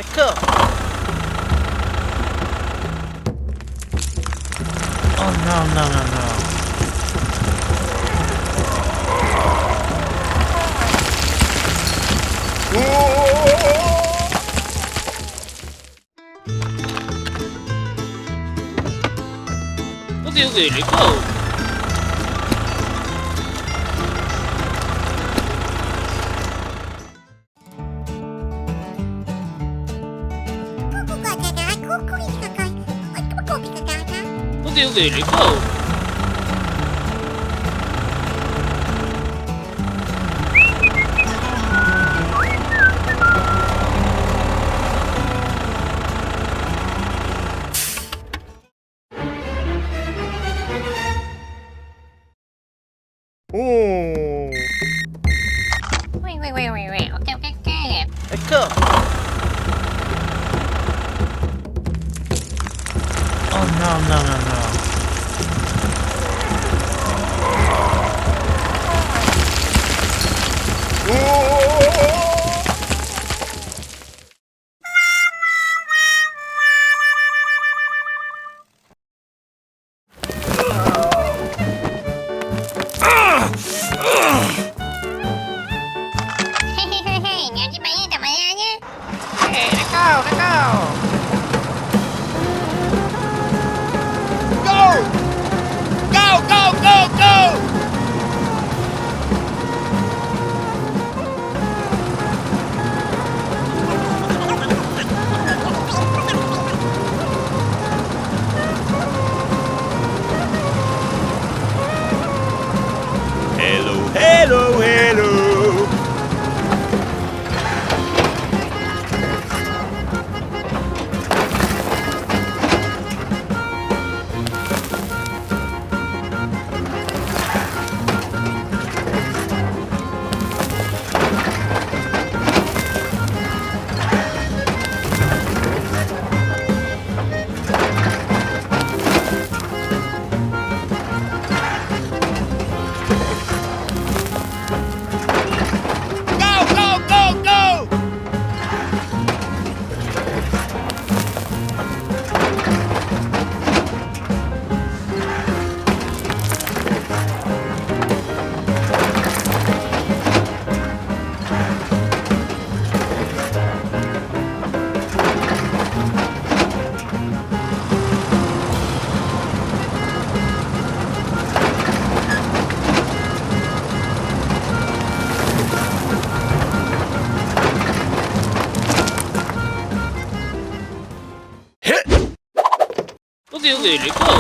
에크. Oh no no no no. Okay, okay, let's go. Okay, okay, let's go. 오. Wait. Okay. 에크. Oh no no no no. Nghe chứ bay tầm mày nhé. Hey, let's go, let's go. Go! Go go go go! Hello. Go! Okay, let's go.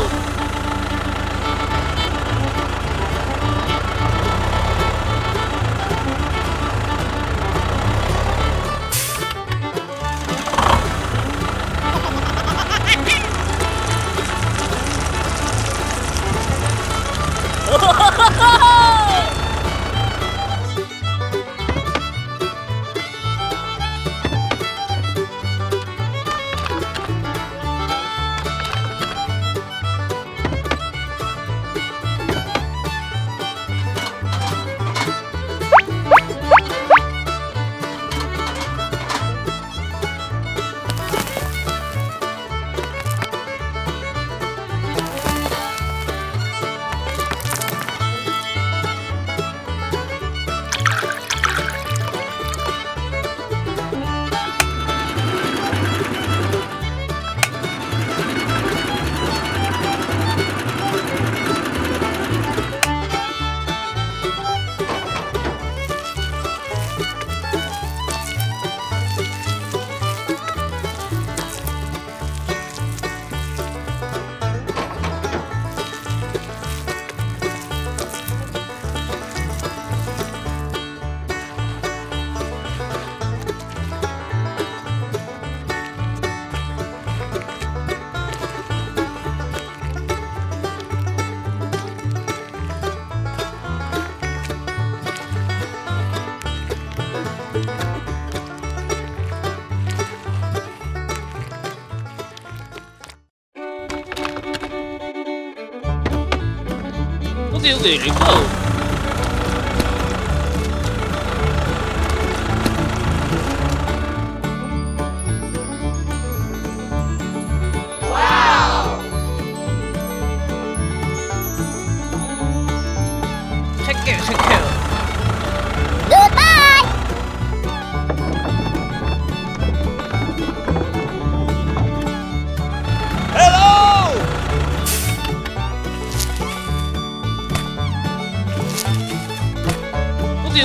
Okay, let's go.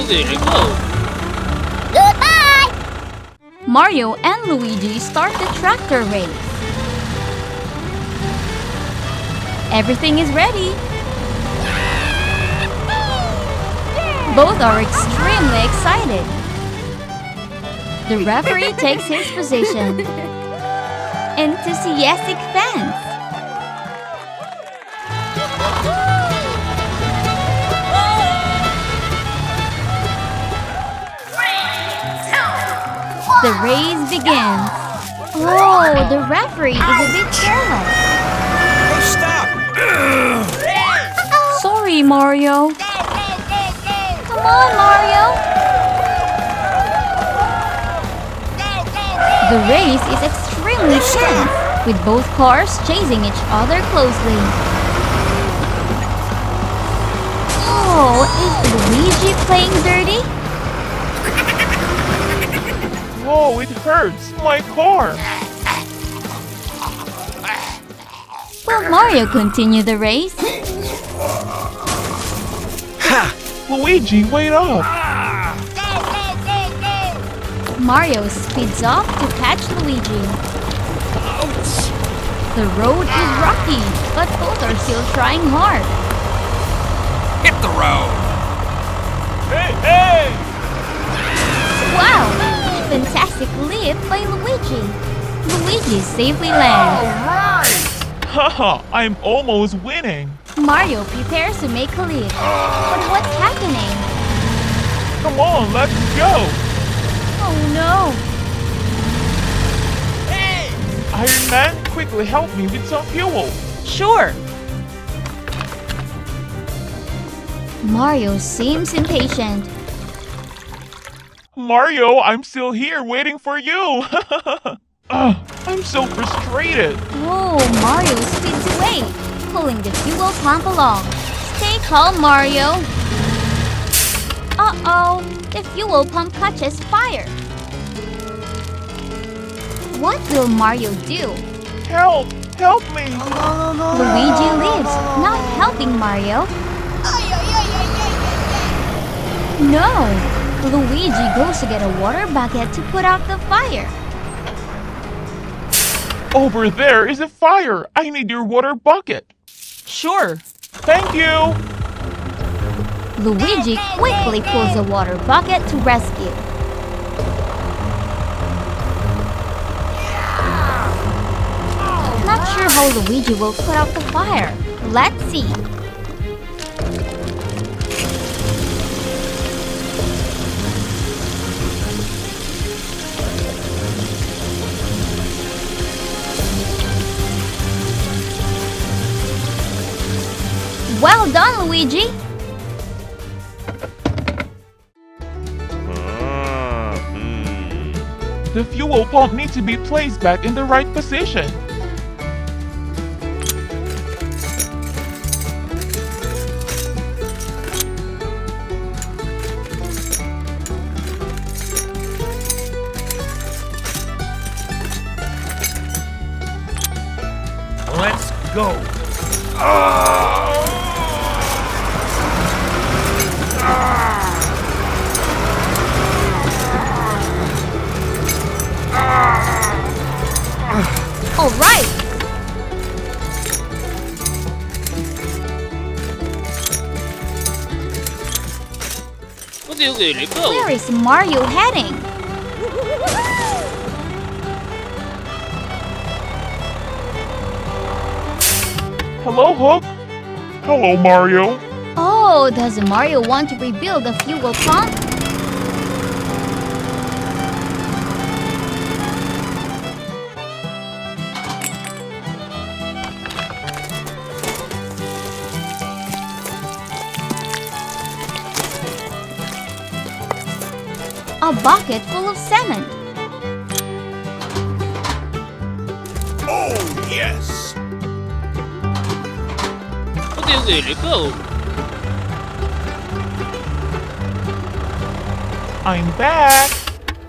okay, let's go. Goodbye! Mario and Luigi start the tractor race. Everything is ready. Both are extremely excited. The referee takes his position. Enthusiastic fans. The race begins. Oh, the referee is a bit careless. Hey, stop! Sorry, Mario. Go, go, go, go! Come on, Mario. Go, go, go! The race is extremely tense, with both cars chasing each other closely. Oh, is Luigi playing dirty? Whoa, it hurts! My car! Will Mario continue the race? Ha! Luigi, wait up! Go, go, go, go! Mario speeds up to catch Luigi. The road is rocky, but both are still trying hard. Hit the road. Hey, hey! Wow! Fantastic leap by Luigi. Luigi safely lands. Haha, I'm almost winning! Mario prepares to make a leap. But what's happening? Come on, let's go! Oh no! Hey! Iron Man, quickly help me with some fuel! Sure! Mario seems impatient. Mario, I'm still here waiting for you! I'm so frustrated! Oh, Mario speeds away, pulling the fuel pump along. Stay calm, Mario. Uh-oh, the fuel pump catches fire. What will Mario do? Help! Help me! Luigi leaves, not helping Mario. No! Luigi goes to get a water bucket to put out the fire. Over there is a fire! I need your water bucket! Sure. Thank you! Luigi quickly pulls a water bucket to rescue. Not sure how Luigi will put out the fire. Let's see. Well done, Luigi! The fuel pump needs to be placed back in the right position. Let's go. All right. Okay, let's go. Where is Mario heading? Hello, Hook. Hello, Mario. Oh, does Mario want to rebuild the fuel pump? A bucket full of cement. Oh, yes. Okay, let's go. I'm back.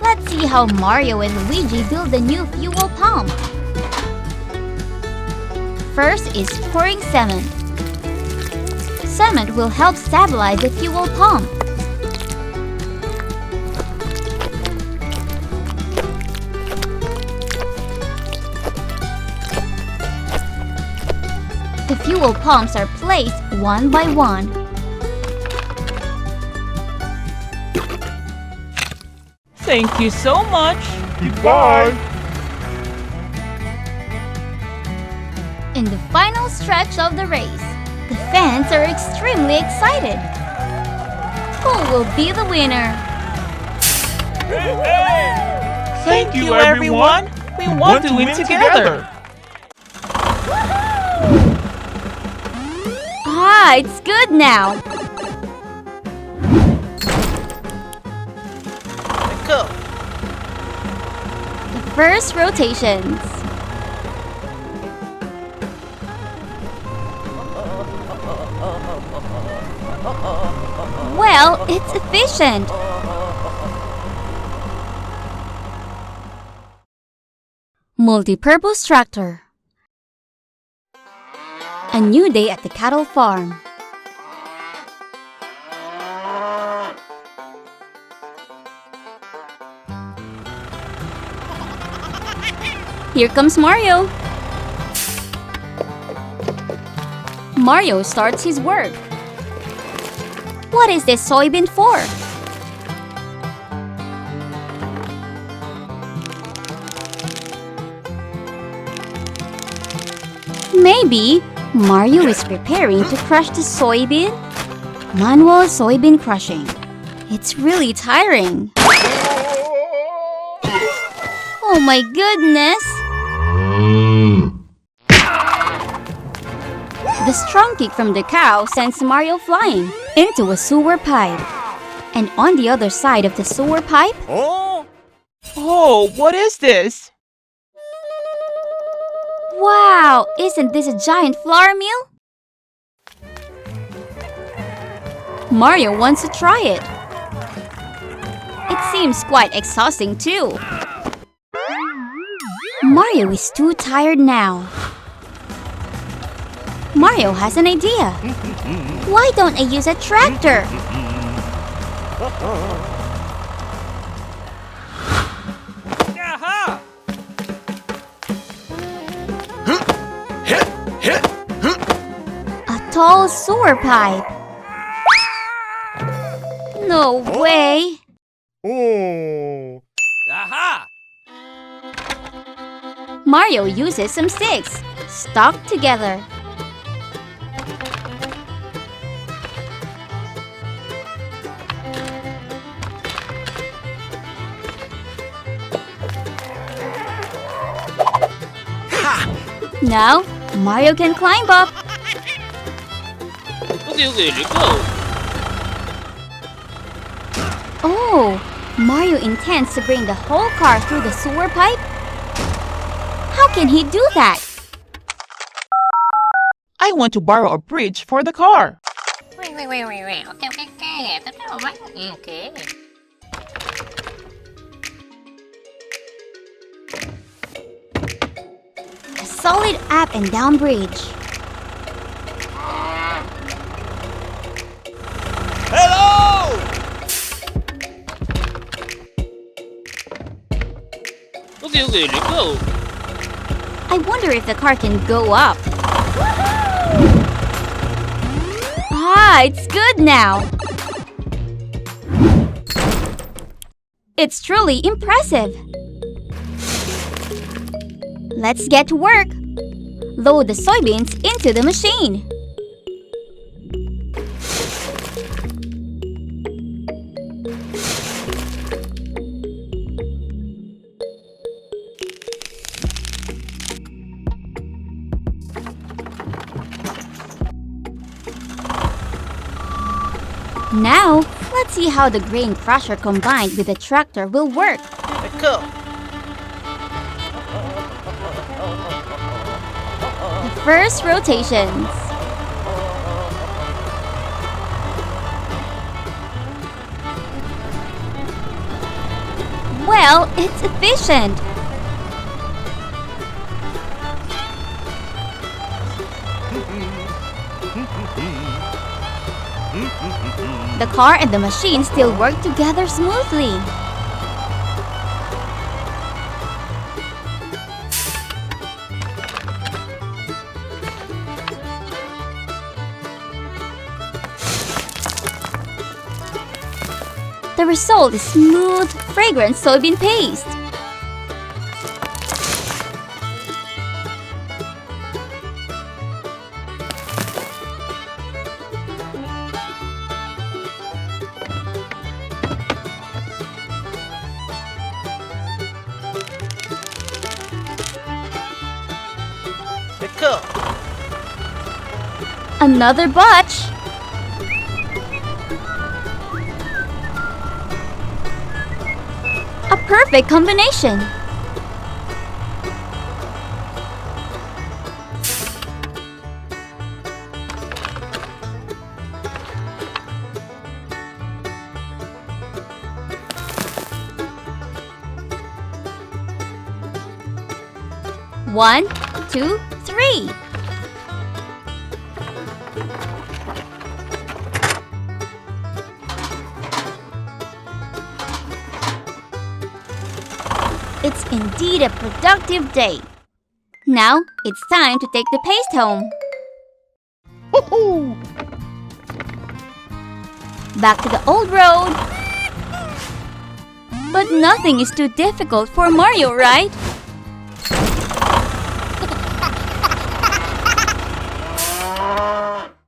Let's see how Mario and Luigi build the new fuel pump. First is pouring cement. Cement will help stabilize the fuel pump. The fuel pumps are placed one by one. Thank you so much. Goodbye. In the final stretch of the race, the fans are extremely excited. Who will be the winner? Thank you, everyone. We want to win together. Ah, it's good now. Go. The first rotations. Well, it's efficient. Multi-purpose tractor. A new day at the cattle farm. Here comes Mario. Mario starts his work. What is this soybean for? Maybe Mario is preparing to crush the soybean? Manual soybean crushing. It's really tiring. Oh my goodness! The strong kick from the cow sends Mario flying into a sewer pipe. And on the other side of the sewer pipe, Oh, what is this? wow, isn't this a giant flour mill? Mario wants to try it. It seems quite exhausting too. Mario is too tired now. Mario has an idea. Why don't I use a tractor? Aha! A tall sewer pipe. No way. Aha! Mario uses some sticks stuck together. Now, Mario can climb up. Okay, let's go. Oh, Mario intends to bring the whole car through the sewer pipe? How can he do that? I want to borrow a bridge for the car. Wait. Okay. Totoo ba? Okay. A solid up and down bridge. Hello! Okay, let's go. I wonder if the car can go up. Ah, it's good now. It's truly impressive. Let's get to work. Load the soybeans into the machine. Now, let's see how the grain crusher combined with the tractor will work. Let's go. The first rotations. Well, it's efficient. The car and the machine still work together smoothly. The result is smooth, fragrant soybean paste. Pickle. Another batch. A perfect combination. One, two, three. It's indeed a productive day. Now it's time to take the paste home. Woohoo! Back to the old road. But nothing is too difficult for Mario, right?